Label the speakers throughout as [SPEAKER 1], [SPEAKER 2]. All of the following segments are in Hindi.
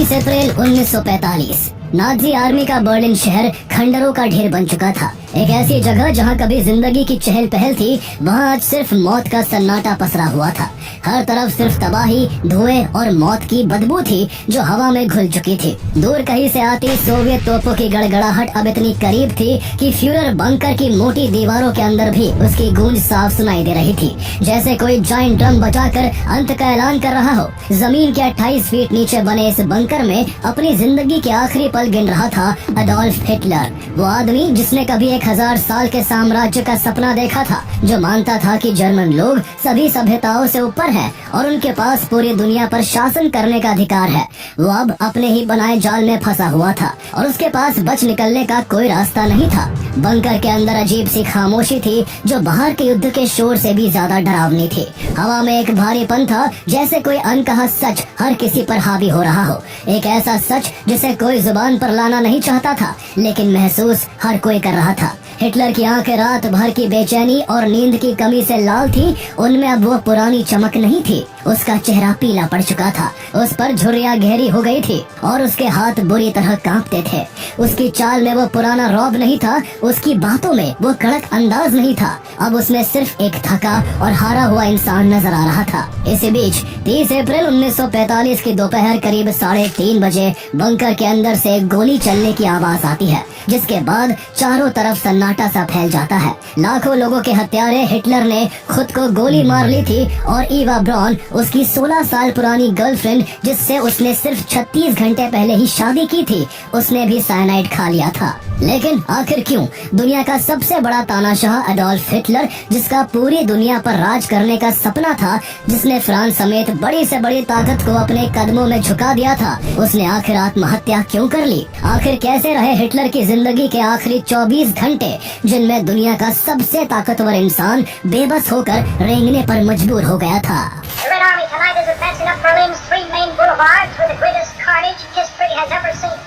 [SPEAKER 1] 30 अप्रैल 1945 नाजी आर्मी का बर्लिन शहर खंडरों का ढेर बन चुका था। एक ऐसी जगह जहां कभी जिंदगी की चहल पहल थी, वहां आज सिर्फ मौत का सन्नाटा पसरा हुआ था। हर तरफ सिर्फ तबाही, धुएं और मौत की बदबू थी जो हवा में घुल चुकी थी। दूर कहीं से आती सोवियत तोपों की गड़गड़ाहट अब इतनी करीब थी कि फ्यूरर बंकर की मोटी दीवारों के अंदर भी उसकी गूंज साफ सुनाई दे रही थी, जैसे कोई जायंट ड्रम बजाकर अंत का ऐलान कर रहा हो। जमीन के 28 फीट नीचे बने इस बंकर में अपनी जिंदगी के आखिरी पल गिन रहा था एडोल्फ हिटलर, वो आदमी जिसने कभी 1000 साल के साम्राज्य का सपना देखा था, जो मानता था कि जर्मन लोग सभी सभ्यताओं से ऊपर हैं और उनके पास पूरी दुनिया पर शासन करने का अधिकार है। वो अब अपने ही बनाए जाल में फंसा हुआ था और उसके पास बच निकलने का कोई रास्ता नहीं था। बंकर के अंदर अजीब सी खामोशी थी जो बाहर के युद्ध के शोर से भी ज्यादा डरावनी थी। हवा में एक भारीपन था, जैसे कोई अनकहा सच हर किसी पर हावी हो रहा हो। एक ऐसा सच जिसे कोई जुबान पर लाना नहीं चाहता था, लेकिन महसूस हर कोई कर रहा था। हिटलर की आंखें रात भर की बेचैनी और नींद की कमी से लाल थी। उनमें अब वो पुरानी चमक नहीं थी। उसका चेहरा पीला पड़ चुका था, उस पर झुर्रियां गहरी हो गई थी और उसके हाथ बुरी तरह कांपते थे। उसकी चाल में वो पुराना रौब नहीं था, उसकी बातों में वो कड़क अंदाज नहीं था। अब उसमें सिर्फ एक थका और हारा हुआ इंसान नजर आ रहा था। इसी बीच 30 अप्रैल 1945 की दोपहर करीब 3:30 बजे बंकर के अंदर से गोली चलने की आवाज आती है, जिसके बाद चारों तरफ सन्नाटा सा फैल जाता है। लाखों लोगों के हत्यारे हिटलर ने खुद को गोली मार ली थी और ईवा ब्रॉन, उसकी 16 साल पुरानी गर्लफ्रेंड जिससे उसने सिर्फ 36 घंटे पहले ही शादी की थी, उसने भी साइनाइड खा लिया था। लेकिन आखिर क्यों? दुनिया का सबसे बड़ा तानाशाह एडोल्फ हिटलर, जिसका पूरी दुनिया पर राज करने का सपना था, जिसने फ्रांस समेत बड़ी से बड़ी ताकत को अपने कदमों में झुका दिया था, उसने आखिर आत्महत्या क्यों कर ली? आखिर कैसे रहे हिटलर की जिंदगी के आखिरी 24 घंटे, जिनमें दुनिया का सबसे ताकतवर इंसान बेबस होकर रेंगने पर मजबूर हो गया था।
[SPEAKER 2] The Red Army tonight is advancing up Berlin's three main boulevards with the greatest carnage history has ever seen.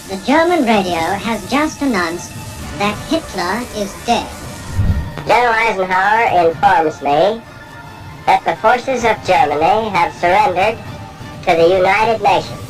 [SPEAKER 3] The German radio has just announced that Hitler is dead.
[SPEAKER 4] General Eisenhower informs me that the forces of Germany have surrendered to the United Nations.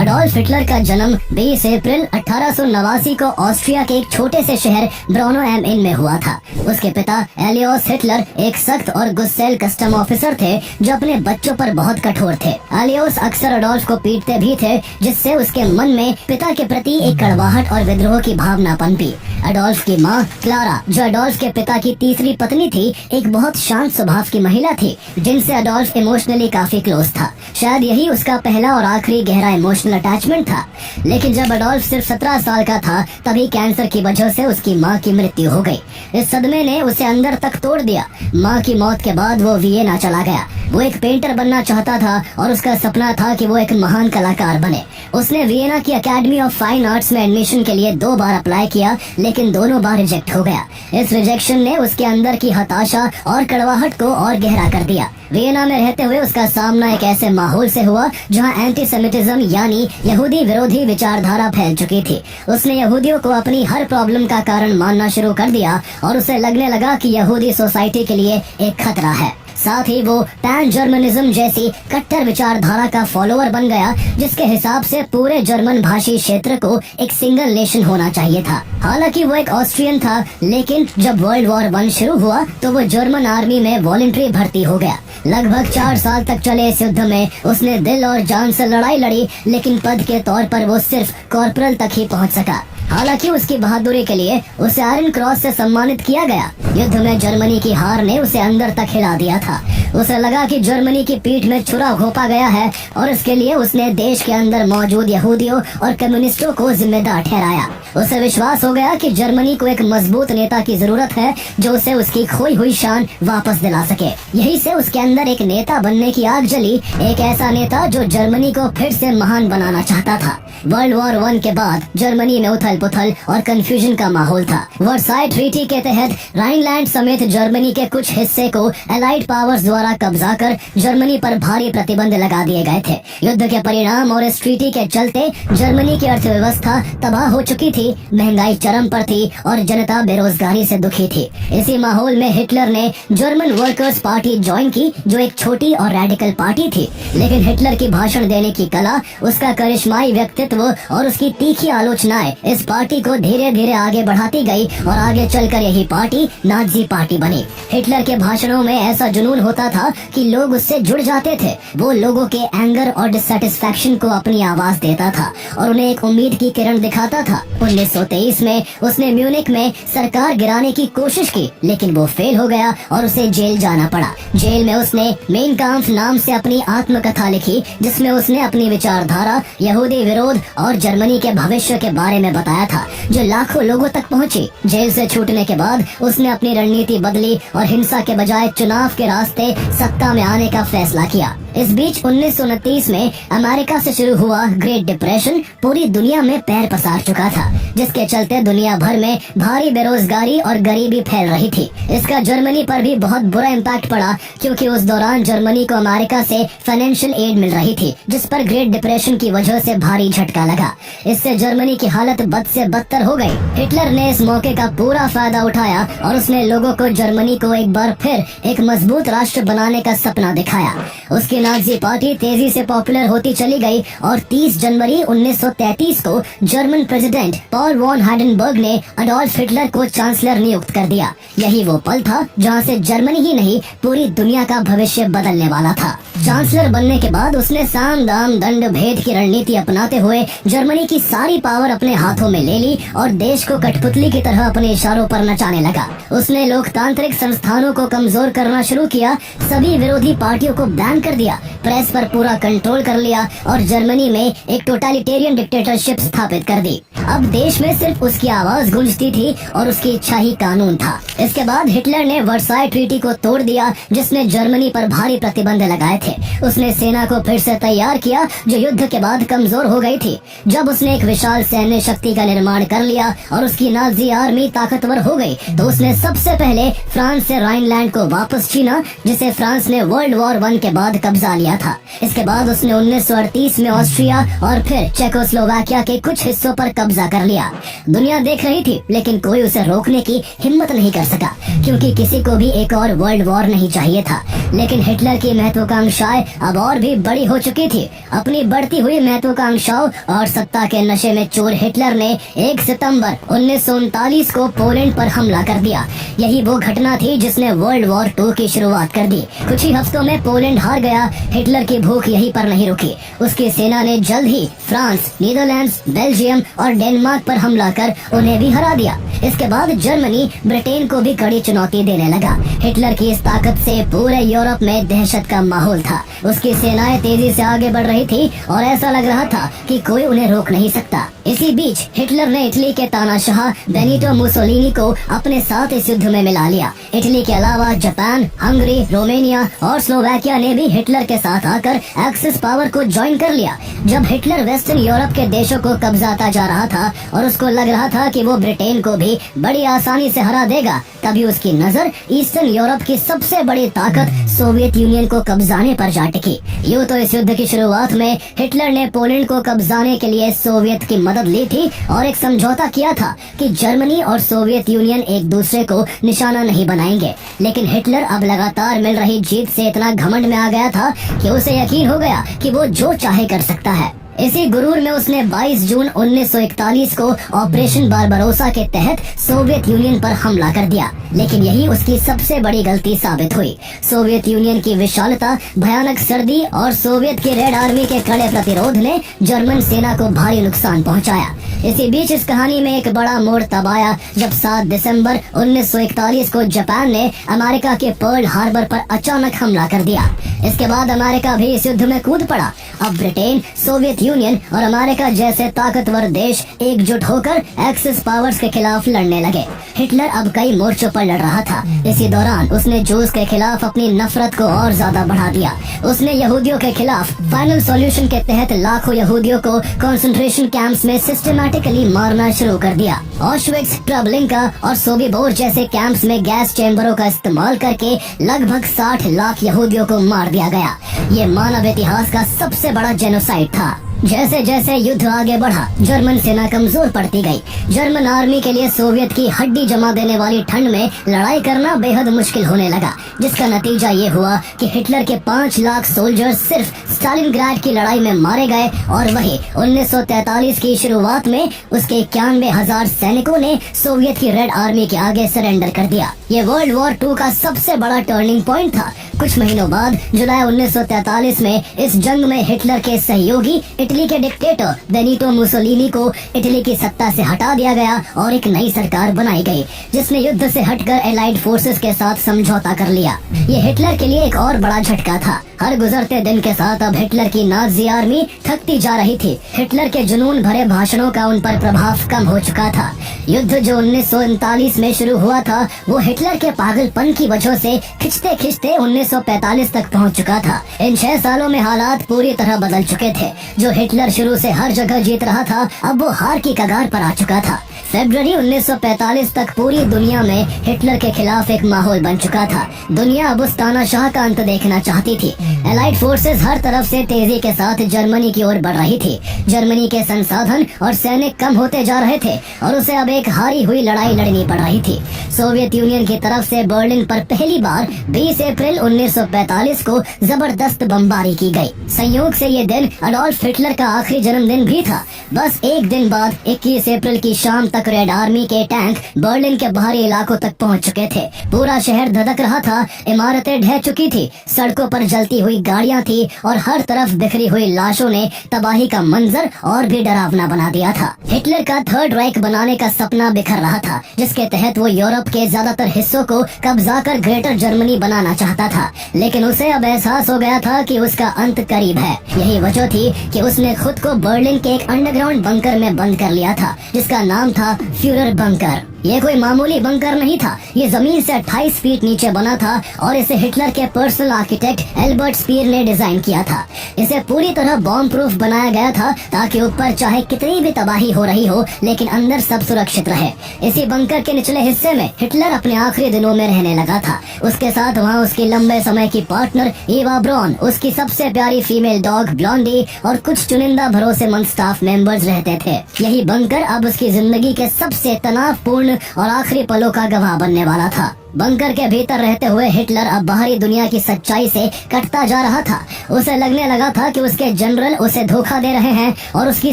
[SPEAKER 1] Adolf Hitler का जन्म 20 अप्रैल 1889 को ऑस्ट्रिया के एक छोटे से शहर ब्रोनो एम इन में हुआ था। उसके पिता एलियोस हिटलर एक सख्त और गुस्सैल कस्टम ऑफिसर थे जो अपने बच्चों पर बहुत कठोर थे। एलियोस अक्सर एडोल्फ को पीटते भी थे, जिससे उसके मन में पिता के प्रति एक कड़वाहट और विद्रोह की भावना पनपी। एडोल्फ की माँ क्लारा, जो एडोल्फ के पिता की तीसरी पत्नी थी, एक बहुत शांत स्वभाव की महिला थी जिनसे एडोल्फ इमोशनली काफी क्लोज था। शायद यही उसका पहला और आखिरी गहरा इमोशनल अटैचमेंट था। लेकिन जब एडोल्फ सिर्फ 17 साल का था, तभी कैंसर की वजह से उसकी माँ की मृत्यु हो गई। इस सदमे ने उसे अंदर तक तोड़ दिया। माँ की मौत के बाद वो वियना चला गया। वो एक पेंटर बनना चाहता था और उसका सपना था कि वो एक महान कलाकार बने। उसने वियना की अकेडमी ऑफ फाइन आर्ट्स में एडमिशन के लिए 2 बार अप्लाई किया, लेकिन दोनों बार रिजेक्ट हो गया। इस रिजेक्शन ने उसके अंदर की हताशा और कड़वाहट को और गहरा कर दिया। वियना में रहते हुए उसका सामना एक ऐसे माहौल से हुआ जहां एंटीसेमिटिज्म यानी यहूदी विरोधी विचारधारा फैल चुकी थी। उसने यहूदियों को अपनी हर प्रॉब्लम का कारण मानना शुरू कर दिया और उसे लगने लगा कि यहूदी सोसाइटी के लिए एक खतरा है। साथ ही वो पैन जर्मनिज्म जैसी कट्टर विचारधारा का फॉलोअर बन गया, जिसके हिसाब से पूरे जर्मन भाषी क्षेत्र को एक सिंगल नेशन होना चाहिए था। हालांकि वो एक ऑस्ट्रियन था, लेकिन जब वर्ल्ड वॉर 1 शुरू हुआ तो वो जर्मन आर्मी में वॉलंटरी भर्ती हो गया। लगभग 4 साल तक चले इस युद्ध में उसने दिल और जान से लड़ाई लड़ी, लेकिन पद के तौर पर वो सिर्फ कॉर्पोरल तक ही पहुंच सका। हालांकि उसकी बहादुरी के लिए उसे आयरन क्रॉस से सम्मानित किया गया। युद्ध में जर्मनी की हार ने उसे अंदर तक हिला दिया था। उसे लगा कि जर्मनी की पीठ में छुरा घोंपा गया है और इसके लिए उसने देश के अंदर मौजूद यहूदियों और कम्युनिस्टों को जिम्मेदार ठहराया। उसे विश्वास हो गया कि जर्मनी को एक मजबूत नेता की जरूरत है जो उसे उसकी खोई हुई शान वापस दिला सके। यही से उसके अंदर एक नेता बनने की आग जली, एक ऐसा नेता जो जर्मनी को फिर से महान बनाना चाहता था। वर्ल्ड वॉर 1 के बाद जर्मनी में उथल पुथल और कंफ्यूजन का माहौल था। वर्साई ट्रीटी के तहत राइनलैंड समेत जर्मनी के कुछ हिस्से को एलाइड पावर्स द्वारा कब्जा कर जर्मनी पर भारी प्रतिबंध लगा दिए गए थे। युद्ध के परिणाम और इस ट्रीटी के चलते जर्मनी की अर्थव्यवस्था तबाह हो चुकी थी, महंगाई चरम पर थी और जनता बेरोजगारी से दुखी थी। इसी माहौल में हिटलर ने जर्मन वर्कर्स पार्टी ज्वाइन की, जो एक छोटी और रेडिकल पार्टी थी। लेकिन हिटलर की भाषण देने की कला, उसका करिश्माई व्यक्तित्व और उसकी तीखी आलोचनाएं इस पार्टी को धीरे धीरे आगे बढ़ाती गई और आगे चलकर यही पार्टी नाजी पार्टी बनी। हिटलर के भाषणों में ऐसा जुनून होता था कि लोग उससे जुड़ जाते थे। वो लोगों के एंगर और डिससैटिस्फैक्शन को अपनी आवाज देता था और उन्हें एक उम्मीद की किरण दिखाता था। 1923 में उसने म्यूनिक में सरकार गिराने की कोशिश की, लेकिन वो फेल हो गया और उसे जेल जाना पड़ा। जेल में उसने मेन काम्फ नाम से अपनी आत्मकथा लिखी, जिसमें उसने अपनी विचारधारा, यहूदी विरोध और जर्मनी के भविष्य के बारे में बताया था, जो लाखों लोगों तक पहुंची। जेल से छूटने के बाद उसने अपनी रणनीति बदली और हिंसा के बजाय चुनाव के रास्ते सत्ता में आने का फैसला किया। इस बीच 1929 में अमेरिका से शुरू हुआ ग्रेट डिप्रेशन पूरी दुनिया में पैर पसार चुका था, जिसके चलते दुनिया भर में भारी बेरोजगारी और गरीबी फैल रही थी। इसका जर्मनी पर भी बहुत बुरा इम्पैक्ट पड़ा, क्योंकि उस दौरान जर्मनी को अमेरिका से फाइनेंशियल एड मिल रही थी, जिस पर ग्रेट डिप्रेशन की वजह से भारी झटका लगा। इससे जर्मनी की हालत बद से बदतर हो गई। हिटलर ने इस मौके का पूरा फायदा उठाया और उसने लोगों को जर्मनी को एक बार फिर एक मजबूत राष्ट्र बनाने का सपना दिखाया। उसकी नाजी पार्टी तेजी से पॉपुलर होती चली गई और 30 जनवरी 1933 को जर्मन प्रेसिडेंट पॉल वॉन हाइडेनबर्ग ने अडोल्फ हिटलर को चांसलर नियुक्त कर दिया। यही वो पल था जहां से जर्मनी ही नहीं, पूरी दुनिया का भविष्य बदलने वाला था। चांसलर बनने के बाद उसने साम दाम दंड भेद की रणनीति अपनाते हुए जर्मनी की सारी पावर अपने हाथों में ले ली और देश को कठपुतली की तरह अपने इशारों पर नचाने लगा। उसने लोकतांत्रिक संस्थानों को कमजोर करना शुरू किया, सभी विरोधी पार्टियों को बैन कर दिया, प्रेस पर पूरा कंट्रोल कर लिया और जर्मनी में एक टोटलिटेरियन डिक्टेटरशिप स्थापित कर दी। अब देश में सिर्फ उसकी आवाज गूंजती थी और उसकी इच्छा ही कानून था। इसके बाद हिटलर ने वर्साई ट्रीटी को तोड़ दिया, जिसने जर्मनी पर भारी प्रतिबंध लगाए थे। उसने सेना को फिर से तैयार किया, जो युद्ध के बाद कमजोर हो गई थी। जब उसने एक विशाल सैन्य शक्ति का निर्माण कर लिया और उसकी नाजी आर्मी ताकतवर हो गई, तो उसने सबसे पहले फ्रांस से राइनलैंड को वापस छीना, जिसे फ्रांस ने वर्ल्ड वॉर 1 के बाद कब्जा लिया था। इसके बाद उसने 1938 में ऑस्ट्रिया और फिर चेकोस्लोवाकिया के कुछ हिस्सों पर कब्जा कर लिया। दुनिया देख रही थी, लेकिन कोई उसे रोकने की हिम्मत नहीं कर सका, क्योंकि किसी को भी एक और वर्ल्ड वॉर नहीं चाहिए था। लेकिन हिटलर की महत्वाकांक्षाएं अब और भी बड़ी हो चुकी थी। अपनी बढ़ती हुई महत्वाकांक्षाओं और सत्ता के नशे में चूर हिटलर ने 1 सितंबर 1939 को पोलैंड पर हमला कर दिया। यही वो घटना थी जिसने वर्ल्ड वॉर 2 की शुरुआत कर दी। कुछ ही हफ्तों में पोलैंड हार गया। हिटलर की भूख यहीं पर नहीं रुकी। उसकी सेना ने जल्द ही फ्रांस, नीदरलैंड्स, बेल्जियम और डेनमार्क पर हमला कर उन्हें भी हरा दिया। इसके बाद जर्मनी ब्रिटेन को भी कड़ी चुनौती देने लगा। हिटलर की इस ताकत से पूरे यूरोप में दहशत का माहौल था। उसकी सेनाएं तेजी से आगे बढ़ रही थी और ऐसा लग रहा था कि कोई उन्हें रोक नहीं सकता। इसी बीच हिटलर ने इटली के तानाशाह बेनिटो मुसोलिनी को अपने साथ इस युद्ध में मिला लिया। इटली के अलावा जापान, हंगरी, रोमेनिया और स्लोवाकिया ने भी हिटलर के साथ आकर एक्सिस पावर को ज्वाइन कर लिया। जब हिटलर वेस्टर्न यूरोप के देशों को कब्जाता जा रहा था और उसको लग रहा था कि वो ब्रिटेन को भी बड़ी आसानी से हरा देगा, तभी उसकी नजर ईस्टर्न यूरोप की सबसे बड़ी ताकत सोवियत यूनियन को कब्जाने पर जा टिकी। यूँ तो इस युद्ध की शुरुआत में हिटलर ने पोलैंड को कब्जाने के लिए सोवियत की मदद ली थी और एक समझौता किया था कि जर्मनी और सोवियत यूनियन एक दूसरे को निशाना नहीं बनाएंगे। लेकिन हिटलर अब लगातार मिल रही जीत से इतना घमंड में आ गया था कि उसे यकीन हो गया कि वो जो चाहे कर सकता है। इसी गुरूर में उसने 22 जून 1941 को ऑपरेशन बारबरोसा के तहत सोवियत यूनियन पर हमला कर दिया। लेकिन यही उसकी सबसे बड़ी गलती साबित हुई। सोवियत यूनियन की विशालता, भयानक सर्दी और सोवियत की रेड आर्मी के कड़े प्रतिरोध ने जर्मन सेना को भारी नुकसान पहुंचाया। इसी बीच इस कहानी में एक बड़ा मोड़ तब आया जब 7 दिसंबर 1941 को जापान ने अमेरिका के पर्ल हार्बर पर अचानक हमला कर दिया। इसके बाद अमेरिका भी इस युद्ध में कूद पड़ा। अब ब्रिटेन सोवियत यूनियन और अमेरिका जैसे ताकतवर देश एकजुट होकर एक्सिस पावर्स के खिलाफ लड़ने लगे। हिटलर अब कई मोर्चों पर लड़ रहा था। इसी दौरान उसने जूस के खिलाफ अपनी नफरत को और ज्यादा बढ़ा दिया। उसने यहूदियों के खिलाफ फाइनल सॉल्यूशन के तहत लाखों यहूदियों को कंसंट्रेशन कैंप्स में सिस्टमैटिकली मारना शुरू कर दिया। ऑशविट्ज, ट्रेबलिंका और सोबिबोर जैसे कैंप्स में गैस चैम्बरों का इस्तेमाल करके लगभग 60 लाख यहूदियों को मार दिया गया। ये मानव इतिहास का सबसे बड़ा जेनोसाइड था। जैसे जैसे युद्ध आगे बढ़ा, जर्मन सेना कमजोर पड़ती गई। जर्मन आर्मी के लिए सोवियत की हड्डी जमा देने वाली ठंड में लड़ाई करना बेहद मुश्किल होने लगा, जिसका नतीजा ये हुआ कि हिटलर के 5 लाख सोल्जर्स सिर्फ स्टालिनग्राड की लड़ाई में मारे गए और वही 1943 की शुरुआत में उसके 91,000 सैनिकों ने सोवियत की रेड आर्मी के आगे सरेंडर कर दिया। ये वर्ल्ड वॉर 2 का सबसे बड़ा टर्निंग पॉइंट था। कुछ महीनों बाद जुलाई 1943 में इस जंग में हिटलर के सहयोगी इटली के डिक्टेटर बेनिटो मुसोलिनी को इटली की सत्ता से हटा दिया गया और एक नई सरकार बनाई गई, जिसने युद्ध से हटकर एलाइड फोर्सेस के साथ समझौता कर लिया। ये हिटलर के लिए एक और बड़ा झटका था। हर गुजरते दिन के साथ अब हिटलर की नाजी आर्मी थकती जा रही थी। हिटलर के जुनून भरे भाषणों का उन पर प्रभाव कम हो चुका था। युद्ध जो 1939 में शुरू हुआ था, वो हिटलर के पागलपन की वजह से खिंचते खिंचते 1945 तक पहुंच चुका था। इन 6 सालों में हालात पूरी तरह बदल चुके थे। जो हिटलर शुरू से हर जगह जीत रहा था, अब वो हार की कगार पर आ चुका था। फरवरी 1945 तक पूरी दुनिया में हिटलर के खिलाफ एक माहौल बन चुका था। दुनिया अब उस तानाशाह का अंत देखना चाहती थी। एलाइड फोर्सेस हर तरफ से तेजी के साथ जर्मनी की ओर बढ़ रही थी। जर्मनी के संसाधन और सैनिक कम होते जा रहे थे और उसे अब एक हारी हुई लड़ाई लड़नी पड़ रही थी। सोवियत यूनियन की तरफ से बर्लिन पर पहली बार 20 अप्रैल 1945 को जबरदस्त बमबारी की गई। संयोग से ये दिन अडोल्फ हिटलर का आखिरी जन्मदिन भी था। बस एक दिन बाद 21 अप्रैल की शाम तक रेड आर्मी के टैंक बर्लिन के बाहरी इलाकों तक पहुंच चुके थे। पूरा शहर धधक रहा था, इमारतें ढह चुकी थी, सड़कों पर जलती हुई गाड़ियां थी और हर तरफ बिखरी हुई लाशों ने तबाही का मंजर और भी डरावना बना दिया था। हिटलर का थर्ड राइक बनाने का सपना बिखर रहा था, जिसके तहत वो यूरोप के ज्यादातर हिस्सों को कब्जा कर ग्रेटर जर्मनी बनाना चाहता था। लेकिन उसे अब एहसास हो गया था कि उसका अंत करीब है। यही वजह थी कि उसने खुद को बर्लिन के एक अंडरग्राउंड बंकर में बंद कर लिया था, जिसका नाम था फ्यूरर बंकर। ये कोई मामूली बंकर नहीं था। ये जमीन से 28 फीट नीचे बना था और इसे हिटलर के पर्सनल आर्किटेक्ट एल्बर्ट स्पीर ने डिजाइन किया था। इसे पूरी तरह बॉम्ब प्रूफ बनाया गया था, ताकि ऊपर चाहे कितनी भी तबाही हो रही हो, लेकिन अंदर सब सुरक्षित रहे। इसी बंकर के निचले हिस्से में हिटलर अपने आखिरी दिनों में रहने लगा था। उसके साथ वहाँ उसकी लंबे समय की पार्टनर ईवा ब्रॉन, उसकी सबसे प्यारी फीमेल डॉग ब्लॉन्डी और कुछ चुनिंदा भरोसेमंद स्टाफ मेंबर्स रहते थे। यही बंकर अब उसकी जिंदगी के सबसे तनावपूर्ण और आखिरी पलों का गवाह बनने वाला था। बंकर के भीतर रहते हुए हिटलर अब बाहरी दुनिया की सच्चाई से कटता जा रहा था। उसे लगने लगा था कि उसके जनरल उसे धोखा दे रहे हैं और उसकी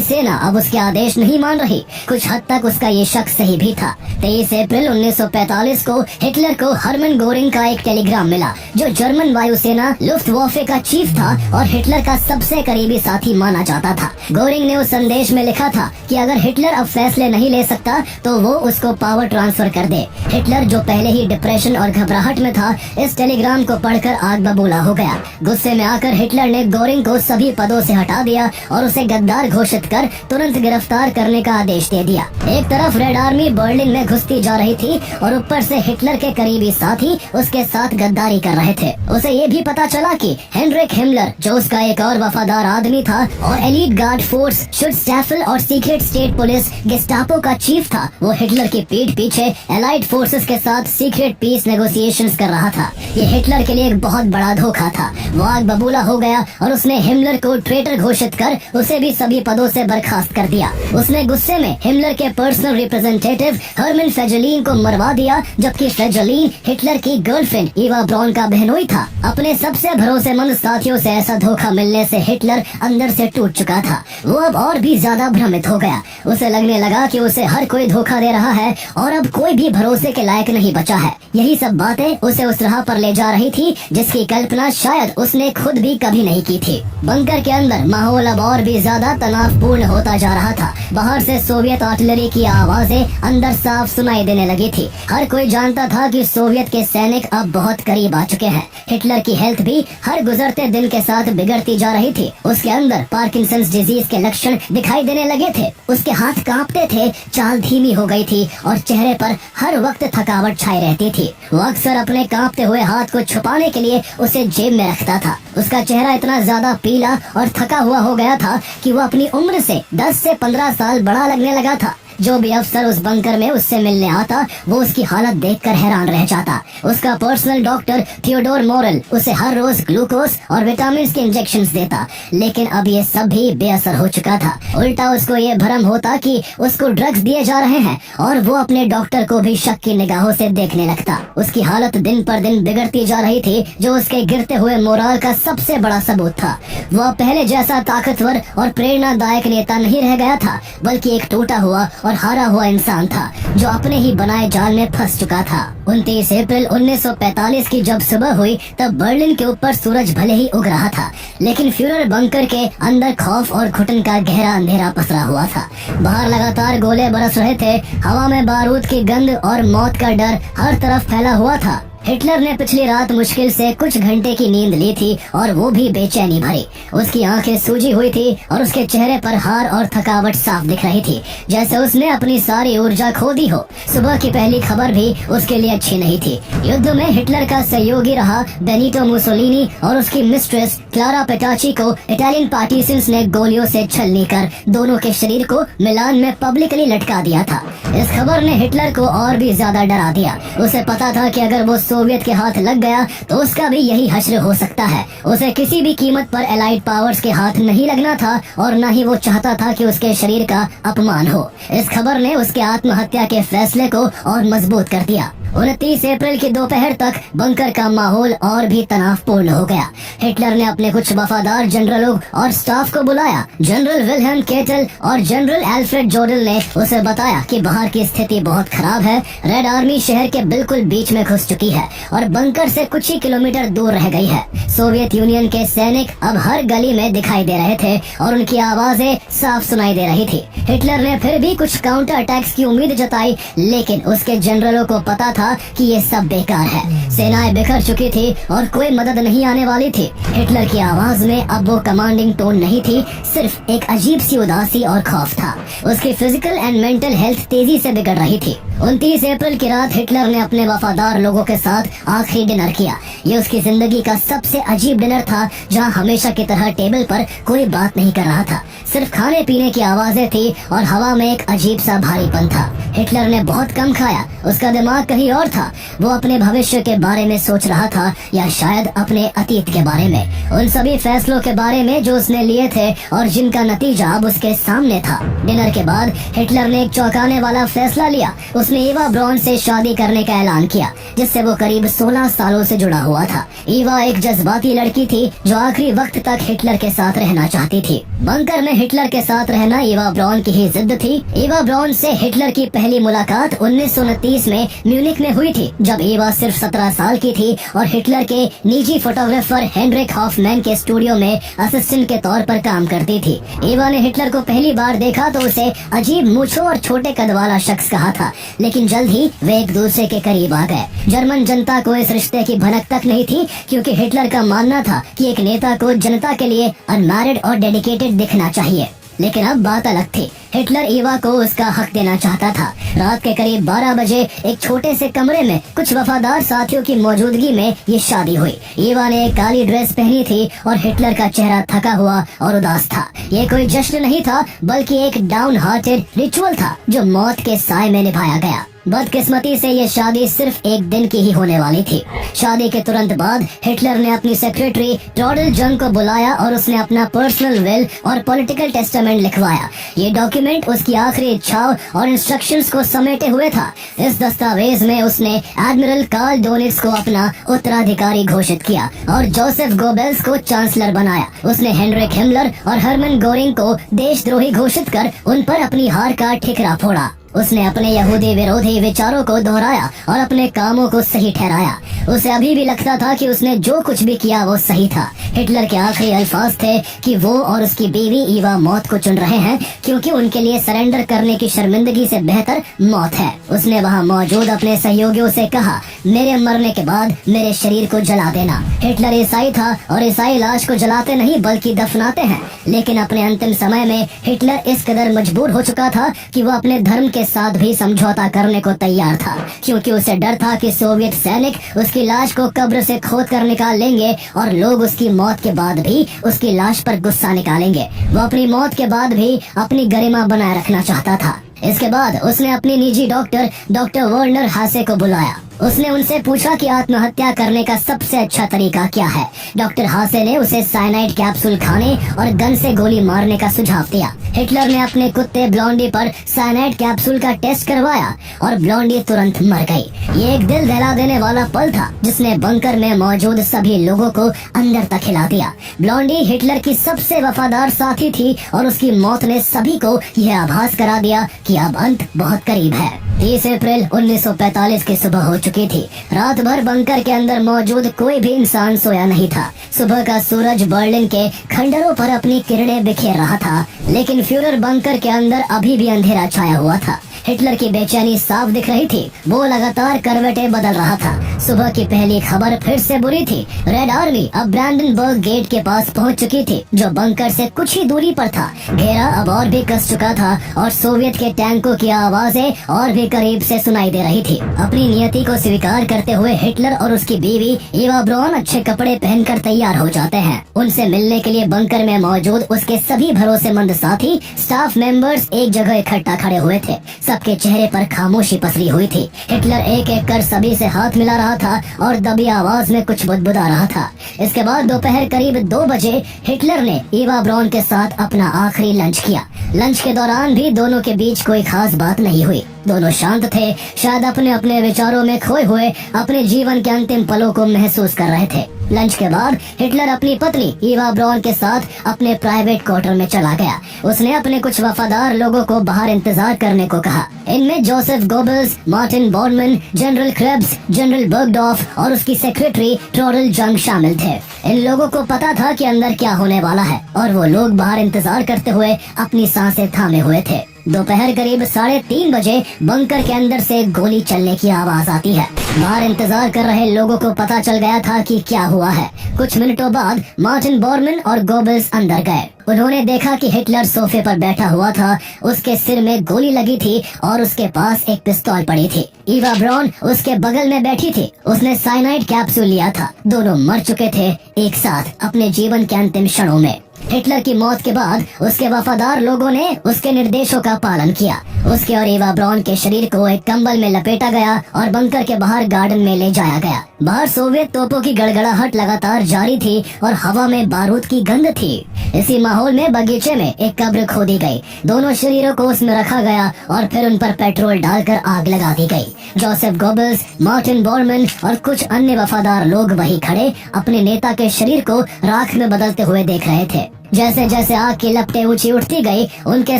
[SPEAKER 1] सेना अब उसके आदेश नहीं मान रही। कुछ हद तक उसका ये शक सही भी था। 23 अप्रैल 1945 को हिटलर को हरमन गोरिंग का एक टेलीग्राम मिला, जो जर्मन वायुसेना लुफ्टवाफे का चीफ था और हिटलर का सबसे करीबी साथी माना जाता था। गोरिंग ने उस संदेश में लिखा था कि अगर हिटलर अब फैसले नहीं ले सकता तो वो उसको पावर ट्रांसफर कर दे। हिटलर, जो पहले ही डिप्रेशन और घबराहट में था, इस टेलीग्राम को पढ़कर आग बबूला हो गया। गुस्से में आकर हिटलर ने गोरिंग को सभी पदों से हटा दिया और उसे गद्दार घोषित कर तुरंत गिरफ्तार करने का आदेश दे दिया। एक तरफ रेड आर्मी बर्लिन में घुसती जा रही थी और ऊपर से हिटलर के करीबी साथी उसके साथ गद्दारी कर रहे थे। उसे ये भी पता चला कि हेनरिक हिमलर, जो उसका एक और वफादार आदमी था और एलीट गार्ड फोर्स शुट्स्टैफल और सीक्रेट स्टेट पुलिस गेस्टापो का चीफ था, वो हिटलर की पीठ पीछे एलाइड फोर्सेस के साथ सीक्रेट पीस नेगोशिएशंस कर रहा था। ये हिटलर के लिए एक बहुत बड़ा धोखा था। वो आग बबूला हो गया और उसने हिमलर को ट्रेटर घोषित कर उसे भी सभी पदों से बर्खास्त कर दिया। उसने गुस्से में हिमलर के पर्सनल रिप्रेजेंटेटिव हरमन फेजलीन को मरवा दिया, जबकि फेजलीन हिटलर की गर्लफ्रेंड ईवा ब्रॉन का बहनोई था। अपने सबसे भरोसेमंद साथियों से ऐसा धोखा मिलने से हिटलर अंदर से टूट चुका था। वो अब और भी ज्यादा भ्रमित हो गया। उसे लगने लगा कि उसे हर कोई धोखा दे रहा है और अब कोई भी भरोसे के लायक नहीं बचा है। यही सब बातें उसे उस राह पर ले जा रही थी जिसकी कल्पना शायद उसने खुद भी कभी नहीं की थी। बंकर के अंदर माहौल अब और भी ज्यादा तनावपूर्ण होता जा रहा था। बाहर से सोवियत आर्टिलरी की आवाजें अंदर साफ सुनाई देने लगी थी। हर कोई जानता था कि सोवियत के सैनिक अब बहुत करीब आ चुके हैं। हिटलर की हेल्थ भी हर गुजरते दिन के साथ बिगड़ती जा रही थी। उसके अंदर पार्किंसंस डिजीज के लक्षण दिखाई देने लगे थे। उसके हाथ कांपते थे, चाल धीमी हो गई थी और चेहरे पर हर वक्त थकावट छाई रहती थी। वो अक्सर अपने कांपते हुए हाथ को छुपाने के लिए उसे जेब में रखता था। उसका चेहरा इतना ज्यादा पीला और थका हुआ हो गया था कि वो अपनी उम्र से 10 से 15 साल बड़ा लगने लगा था। जो भी अफसर उस बंकर में उससे मिलने आता वो उसकी हालत देखकर हैरान रह जाता। उसका पर्सनल डॉक्टर थियोडोर मोरल उसे हर रोज ग्लूकोज और विटामिन के इंजेक्शंस देता, लेकिन अब ये सब भी बेअसर हो चुका था। उल्टा उसको ये भ्रम होता कि उसको ड्रग्स दिए जा रहे हैं और वो अपने डॉक्टर को भी शक की निगाहों से देखने लगता। उसकी हालत दिन पर दिन बिगड़ती जा रही थी, जो उसके गिरते हुए मोरल का सबसे बड़ा सबूत था। वो पहले जैसा ताकतवर और प्रेरणादायक नेता नहीं रह गया था, बल्कि एक टूटा हुआ और हारा हुआ इंसान था जो अपने ही बनाए जाल में फंस चुका था। 29 अप्रैल 1945 की जब सुबह हुई तब बर्लिन के ऊपर सूरज भले ही उग रहा था, लेकिन फ्यूरर बंकर के अंदर खौफ और घुटन का गहरा अंधेरा पसरा हुआ था। बाहर लगातार गोले बरस रहे थे। हवा में बारूद की गंध और मौत का डर हर तरफ फैला हुआ था। हिटलर ने पिछली रात मुश्किल से कुछ घंटे की नींद ली थी और वो भी बेचैनी भरी। उसकी आंखें सूजी हुई थी और उसके चेहरे पर हार और थकावट साफ दिख रही थी, जैसे उसने अपनी सारी ऊर्जा खो दी हो। सुबह की पहली खबर भी उसके लिए अच्छी नहीं थी। युद्ध में हिटलर का सहयोगी रहा बेनिटो मुसोलिनी और उसकी मिस्ट्रेस क्लारा पेटाची को इटालियन पार्टीजन्स ने गोलियों से छलनी कर दोनों के शरीर को मिलान में पब्लिकली लटका दिया था। इस खबर ने हिटलर को और भी ज्यादा डरा दिया। उसे पता था कि अगर वो सोवियत के हाथ लग गया तो उसका भी यही हश्र हो सकता है। उसे किसी भी कीमत पर एलाइड पावर्स के हाथ नहीं लगना था और न ही वो चाहता था कि उसके शरीर का अपमान हो। इस खबर ने उसके आत्महत्या के फैसले को और मजबूत कर दिया। 29 अप्रैल की दोपहर तक बंकर का माहौल और भी तनावपूर्ण हो गया। हिटलर ने अपने कुछ वफादार जनरलों और स्टाफ को बुलाया। जनरल विल्हेम केटल और जनरल एल्फ्रेड जोडल ने उसे बताया कि बाहर की स्थिति बहुत खराब है। रेड आर्मी शहर के बिल्कुल बीच में घुस चुकी है और बंकर से कुछ ही किलोमीटर दूर रह गई है। सोवियत यूनियन के सैनिक अब हर गली में दिखाई दे रहे थे और उनकी आवाजें साफ सुनाई दे रही थी। हिटलर ने फिर भी कुछ काउंटर अटैक्स की उम्मीद जताई, लेकिन उसके जनरलों को पता था कि ये सब बेकार है। सेनाएं बिखर चुकी थी और कोई मदद नहीं आने वाली थी। हिटलर की आवाज में अब वो कमांडिंग टोन नहीं थी, सिर्फ एक अजीब सी उदासी और खौफ था। उसकी फिजिकल एंड मेंटल हेल्थ तेजी से बिगड़ रही थी। 29 अप्रैल की रात हिटलर ने अपने वफादार लोगों के साथ आखिरी डिनर किया। ये उसकी जिंदगी का सबसे अजीब डिनर था, जहां हमेशा की तरह टेबल पर कोई बात नहीं कर रहा था। सिर्फ खाने पीने की आवाजें थी और हवा में एक अजीब सा भारीपन था। हिटलर ने बहुत कम खाया, उसका दिमाग कहीं और था। वो अपने भविष्य के बारे में सोच रहा था या शायद अपने अतीत के बारे में, उन सभी फैसलों के बारे में जो उसने लिए थे और जिनका नतीजा अब उसके सामने था। डिनर के बाद हिटलर ने एक चौंकाने वाला फैसला लिया। उसने ईवा ब्रॉन से शादी करने का ऐलान किया, जिससे वो करीब 16 सालों से जुड़ा हुआ था। ईवा एक जज्बाती लड़की थी जो आखिरी वक्त तक हिटलर के साथ रहना चाहती थी। बंकर में हिटलर के साथ रहना ईवा ब्रॉन की ही जिद थी। ईवा ब्रॉन से हिटलर की पहली मुलाकात 1929 में म्यूनिक में हुई थी, जब ईवा सिर्फ 17 साल की थी और हिटलर के निजी फोटोग्राफर हेनरिक हॉफमैन के स्टूडियो में असिस्टेंट के तौर पर काम करती थी। ईवा ने हिटलर को पहली बार देखा तो उसे अजीब मूंछों और छोटे कद वाला शख्स कहा था, लेकिन जल्द ही वे एक दूसरे के करीब आ गए। जर्मन जनता को इस रिश्ते की भनक तक नहीं थी, क्योंकि हिटलर का मानना था कि एक नेता को जनता के लिए अनमैरिड और डेडिकेटेड दिखना चाहिए। लेकिन अब बात अलग थी। हिटलर ईवा को उसका हक देना चाहता था। रात के करीब 12 बजे एक छोटे से कमरे में कुछ वफादार साथियों की मौजूदगी में ये शादी हुई। ईवा ने एक काली ड्रेस पहनी थी और हिटलर का चेहरा थका हुआ और उदास था। ये कोई जश्न नहीं था, बल्कि एक डाउन हार्टेड रिचुअल था जो मौत के साए में निभाया गया। बदकिस्मती से ये शादी सिर्फ एक दिन की ही होने वाली थी। शादी के तुरंत बाद हिटलर ने अपनी सेक्रेटरी ट्रॉडल जंग को बुलाया और उसने अपना पर्सनल विल और पॉलिटिकल टेस्टामेंट लिखवाया। ये डॉक्यूमेंट उसकी आखिरी इच्छाओं और इंस्ट्रक्शंस को समेटे हुए था। इस दस्तावेज में उसने एडमिरल कार्ल डोनिट्स को अपना उत्तराधिकारी घोषित किया और जोसेफ गोबेल्स को चांसलर बनाया। उसने हेनरिक हिमलर और हरमन गोरिंग को देशद्रोही घोषित कर उन पर अपनी हार का ठिकरा फोड़ा। उसने अपने यहूदी विरोधी विचारों को दोहराया और अपने कामों को सही ठहराया। उसे अभी भी लगता था कि उसने जो कुछ भी किया वो सही था। हिटलर के आखिरी अल्फाज थे कि वो और उसकी बीवी ईवा मौत को चुन रहे हैं क्योंकि उनके लिए सरेंडर करने की शर्मिंदगी से बेहतर मौत है। उसने वहाँ मौजूद अपने सहयोगियों से कहा, मेरे मरने के बाद मेरे शरीर को जला देना। हिटलर ईसाई था और ईसाई लाश को जलाते नहीं बल्कि दफनाते हैं। लेकिन अपने अंतिम समय में हिटलर इस कदर मजबूर हो चुका था कि वो अपने धर्म के साथ भी समझौता करने को तैयार था, क्योंकि उसे डर था कि सोवियत सैनिक उसकी लाश को कब्र से खोद कर निकाल लेंगे और लोग उसकी मौत के बाद भी उसकी लाश पर गुस्सा निकालेंगे। वो अपनी मौत के बाद भी अपनी गरिमा बनाए रखना चाहता था। इसके बाद उसने अपनी निजी डॉक्टर वर्नर हासे को बुलाया। उसने उनसे पूछा कि आत्महत्या करने का सबसे अच्छा तरीका क्या है। डॉक्टर हासे ने उसे साइनाइड कैप्सूल खाने और गन से गोली मारने का सुझाव दिया। हिटलर ने अपने कुत्ते ब्लॉन्डी पर साइनाइड कैप्सूल का टेस्ट करवाया और ब्लॉन्डी तुरंत मर गई। ये एक दिल दहला देने वाला पल था जिसने बंकर में मौजूद सभी लोगों को अंदर तक हिला दिया। ब्लॉन्डी हिटलर की सबसे वफादार साथी थी और उसकी मौत ने सभी को यह आभास करा दिया कि अब अंत बहुत करीब है। 30 अप्रैल 1945 की सुबह हो चुकी थी। रात भर बंकर के अंदर मौजूद कोई भी इंसान सोया नहीं था। सुबह का सूरज बर्लिन के खंडरों पर अपनी किरणें बिखेर रहा था, लेकिन फ्यूरर बंकर के अंदर अभी भी अंधेरा छाया हुआ था। हिटलर की बेचैनी साफ दिख रही थी। वो लगातार करवटें बदल रहा था। सुबह की पहली खबर फिर से बुरी थी। रेड आर्मी अब ब्रांडनबर्ग गेट के पास पहुंच चुकी थी, जो बंकर से कुछ ही दूरी पर था। घेरा अब और भी कस चुका था और सोवियत के टैंकों की आवाजें और भी करीब से सुनाई दे रही थी। अपनी नियति को स्वीकार करते हुए हिटलर और उसकी बीवी ईवा ब्रॉन अच्छे कपड़े पहनकर तैयार हो जाते हैं। उनसे मिलने के लिए बंकर में मौजूद उसके सभी भरोसेमंद साथी स्टाफ मेंबर्स एक जगह इकट्ठा खड़े हुए थे। सबके चेहरे पर खामोशी पसरी हुई थी। हिटलर एक एक कर सभी से हाथ मिला रहा था और दबी आवाज में कुछ बुदबुदा रहा था। इसके बाद दोपहर करीब 2 बजे हिटलर ने ईवा ब्रॉन के साथ अपना आखिरी लंच किया। लंच के दौरान भी दोनों के बीच कोई खास बात नहीं हुई। दोनों शांत थे, शायद अपने अपने विचारों में खोए हुए अपने जीवन के अंतिम पलों को महसूस कर रहे थे। लंच के बाद हिटलर अपनी पत्नी ईवा ब्रॉन के साथ अपने प्राइवेट क्वार्टर में चला गया। उसने अपने कुछ वफादार लोगों को बाहर इंतजार करने को कहा। इनमें Joseph Goebbels, Martin Bormann, General Krebs, General Burgdorf और उसकी सेक्रेटरी ट्रोडल जंग शामिल थे। इन लोगों को पता था कि अंदर क्या होने वाला है और वो लोग बाहर इंतजार करते हुए अपनी सांसें थामे हुए थे। दोपहर करीब 3:30 बजे बंकर के अंदर से गोली चलने की आवाज आती है। बाहर इंतजार कर रहे लोगों को पता चल गया था कि क्या हुआ है। कुछ मिनटों बाद मार्टिन बॉर्नमैन और गोबल्स अंदर गए। उन्होंने देखा कि हिटलर सोफे पर बैठा हुआ था। उसके सिर में गोली लगी थी और उसके पास एक पिस्तौल पड़ी थी। ईवा ब्रॉन उसके बगल में बैठी थी। उसने साइनाइड कैप्सूल लिया था। दोनों मर चुके थे एक साथ अपने जीवन के अंतिम क्षणों में। हिटलर की मौत के बाद उसके वफादार लोगों ने उसके निर्देशों का पालन किया। उसके और ईवा ब्रॉन के शरीर को एक कंबल में लपेटा गया और बंकर के बाहर गार्डन में ले जाया गया। बाहर सोवियत तोपों की गड़गड़ाहट लगातार जारी थी और हवा में बारूद की गंध थी। इसी माहौल में बगीचे में एक कब्र खोदी गई। दोनों शरीरों को उसमें रखा गया और फिर उन पर पेट्रोल डालकर आग लगा दी गई। जोसेफ गोबल्स, मार्टिन बॉर्नमैन और कुछ अन्य वफादार लोग वहीं खड़े अपने नेता के शरीर को राख में बदलते हुए देख रहे थे। जैसे जैसे आग की लपटें ऊंची उठती गई, उनके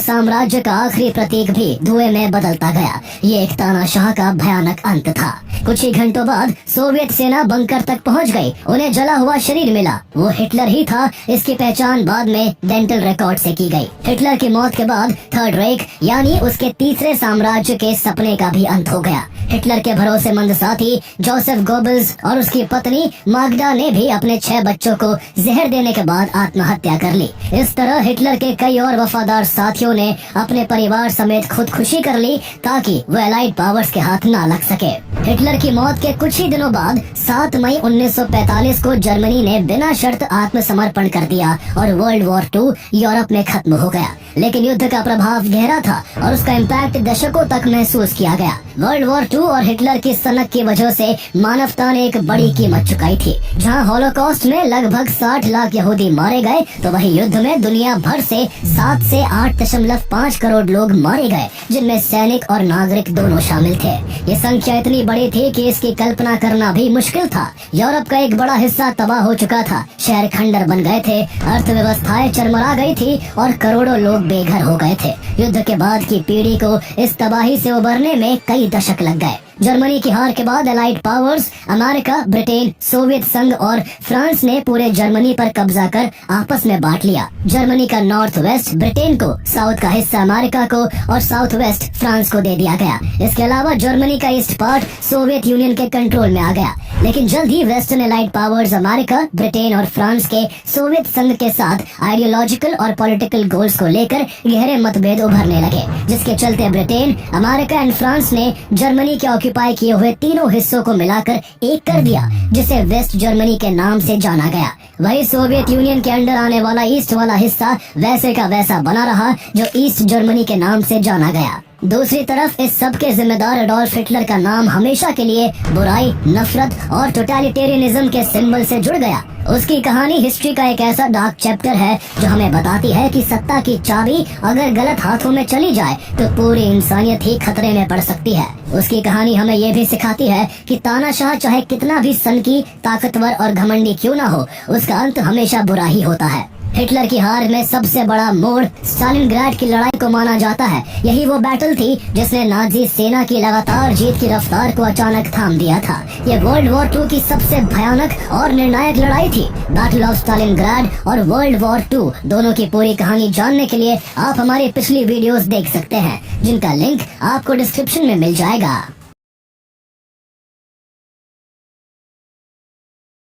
[SPEAKER 1] साम्राज्य का आखिरी प्रतीक भी धुएं में बदलता गया। ये एक तानाशाह का भयानक अंत था। कुछ ही घंटों बाद सोवियत सेना बंकर तक पहुंच गई। उन्हें जला हुआ शरीर मिला। वो हिटलर ही था। इसकी पहचान बाद में डेंटल रिकॉर्ड से की गई। हिटलर की मौत के बाद थर्ड रेख यानी उसके तीसरे साम्राज्य के सपने का भी अंत हो गया। हिटलर के भरोसेमंद साथी जोसेफ गोबल्स और उसकी पत्नी माग्डा ने भी अपने 6 बच्चों को जहर देने के बाद आत्महत्या कर ली। इस तरह हिटलर के कई और वफादार साथियों ने अपने परिवार समेत खुदकुशी कर ली ताकि वो एलाइड पावर्स के हाथ ना लग सके। हिटलर की मौत के कुछ ही दिनों बाद 7 मई 1945 को जर्मनी ने बिना शर्त आत्मसमर्पण कर दिया और वर्ल्ड वॉर 2 यूरोप में खत्म हो गया। लेकिन युद्ध का प्रभाव गहरा था और उसका इम्पैक्ट दशकों तक महसूस किया गया। वर्ल्ड वॉर 2 और हिटलर की सनक की वजह से मानवता ने एक बड़ी कीमत चुकाई थी। जहां हॉलोकॉस्ट में लगभग 60 लाख यहूदी मारे गए, तो वहीं युद्ध में दुनिया भर से 7 से 8.5 करोड़ लोग मारे गए, जिनमें सैनिक और नागरिक दोनों शामिल थे। ये संख्या इतनी बड़ी थी कि इसकी कल्पना करना भी मुश्किल था। यूरोप का एक बड़ा हिस्सा तबाह हो चुका था, शहर खंडर बन गए थे, अर्थव्यवस्थाएं चरमरा गई थी और करोड़ों लोग बेघर हो गए थे। युद्ध के बाद की पीढ़ी को इस तबाही से उबरने में कई दशक लग गए। जर्मनी की हार के बाद allied powers America, Britain, Soviet संघ और फ्रांस ने पूरे जर्मनी पर कब्जा कर आपस में बांट लिया। जर्मनी का नॉर्थ वेस्ट ब्रिटेन को, साउथ का हिस्सा अमेरिका को और साउथ वेस्ट फ्रांस को दे दिया गया। इसके अलावा जर्मनी का ईस्ट पार्ट सोवियत यूनियन के कंट्रोल में आ गया। लेकिन जल्द ही western allied powers America, Britain और फ्रांस के सोवियत संघ के साथ आइडियोलॉजिकल और पॉलिटिकल गोल्स को लेकर गहरे मतभेद उभरने लगे, जिसके चलते ब्रिटेन, अमेरिका एंड फ्रांस ने जर्मनी के ऑक्यूपाई किए हुए तीनों हिस्सों को मिलाकर एक कर दिया, जिसे वेस्ट जर्मनी के नाम से जाना गया। वही सोवियत यूनियन के अंडर आने वाला ईस्ट वाला हिस्सा वैसे का वैसा बना रहा, जो ईस्ट जर्मनी के नाम से जाना गया। दूसरी तरफ इस सब के जिम्मेदार एडोल्फ हिटलर का नाम हमेशा के लिए बुराई, नफरत और टोटलिटेरियनिज्म के सिंबल से जुड़ गया। उसकी कहानी हिस्ट्री का एक ऐसा डार्क चैप्टर है जो हमें बताती है कि सत्ता की चाबी अगर गलत हाथों में चली जाए तो पूरी इंसानियत ही खतरे में पड़ सकती है। उसकी कहानी हमें ये भी सिखाती है कि तानाशाह चाहे कितना भी सनकी, ताकतवर और घमंडी क्यों ना हो, उसका अंत हमेशा बुरा ही होता है। हिटलर की हार में सबसे बड़ा मोड़ स्टालिनग्राड की लड़ाई को माना जाता है। यही वो बैटल थी जिसने नाजी सेना की लगातार जीत की रफ्तार को अचानक थाम दिया था। ये वर्ल्ड वॉर 2 की सबसे भयानक और निर्णायक लड़ाई थी। बैटल ऑफ स्टालिनग्राड और वर्ल्ड वॉर 2 दोनों की पूरी कहानी जानने के लिए आप हमारी पिछली वीडियोस देख सकते हैं, जिनका लिंक आपको डिस्क्रिप्शन में मिल जाएगा।